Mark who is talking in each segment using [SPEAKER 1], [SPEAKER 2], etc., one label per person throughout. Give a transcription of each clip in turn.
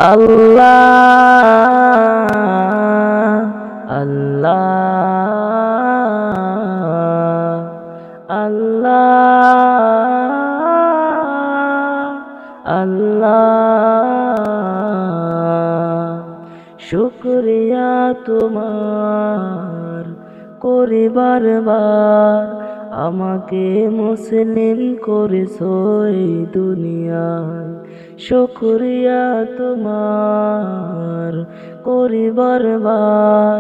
[SPEAKER 1] আল্লাহ আল্লাহ আল্লাহ আল্লাহ শুকরিয়া তোমার করি বারবার আমাকে মুসলিম করেছো এই দুনিয়ায় শুকরিয়া তোমার করি বারবার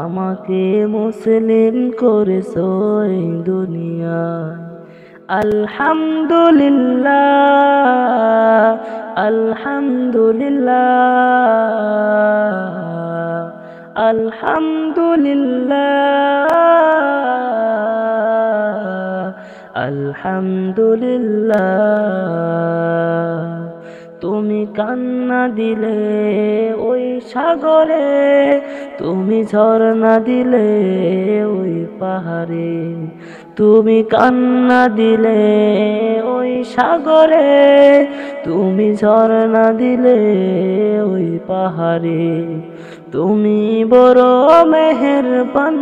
[SPEAKER 1] আমাকে মুসলিম করেছো এই দুনিয়ায় আলহামদুলিল্লাহ আলহামদুলিল্লাহ আলহামদুলিল্লাহ আলহামদুলিল্লাহ তুমি কান্না দিলে ওই সাগরে তুমি ঝর্ণা দিলে ওই পাহাড়ে তুমি কান্না দিলে ওই সাগরে তুমি ঝর্ণা দিলে ওই পাহাড়ে তুমি বড় মেহেরবান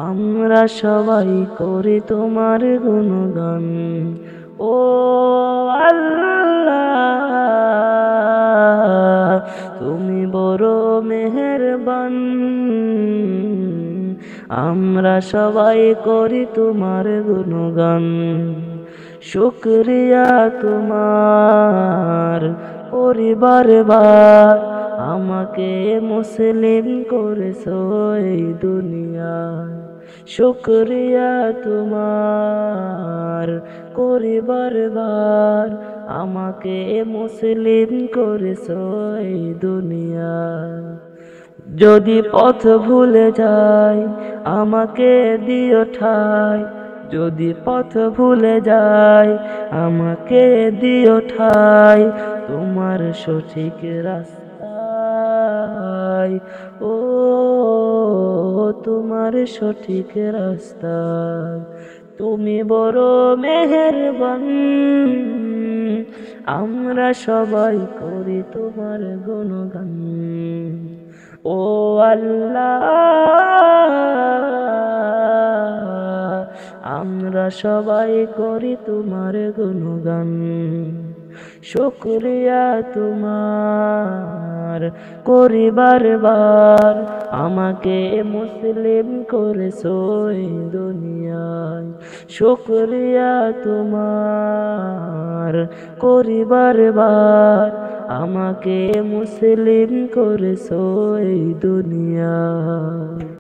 [SPEAKER 1] আমরা সবাই করি তোমার গুণগান ও আল্লাহ তুমি বড় মেহেরবান আমরা সবাই করি তোমার গুণগান শুকরিয়া তোমার পরিবারবার আমাকে মুসলিম করেছো এই দুনিয়ায় শুকরিয়া তোমার পরিবারবার আমাকে মুসলিম করেছো এই দুনিয়ায় যদি পথ ভুলে যাই আমাকে দিও ঠাই যদি পথ ভুলে যাই আমাকে দিও ঠাই তোমার সঠিক রাস্তায় ও তোমার সঠিক রাস্তায় তুমি বড় মেহেরবান আমরা সবাই করি তোমার গুণগান ও আল্লাহ আমরা সবাই করি তোমার গুণগান শুকরিয়া তোমার করি বারবার আমাকে মুসলিম করেছো এই দুনিয়ায় শুকরিয়া তোমার করি বারবার আমাকে মুসলিম করেছো এই দুনিয়ায়।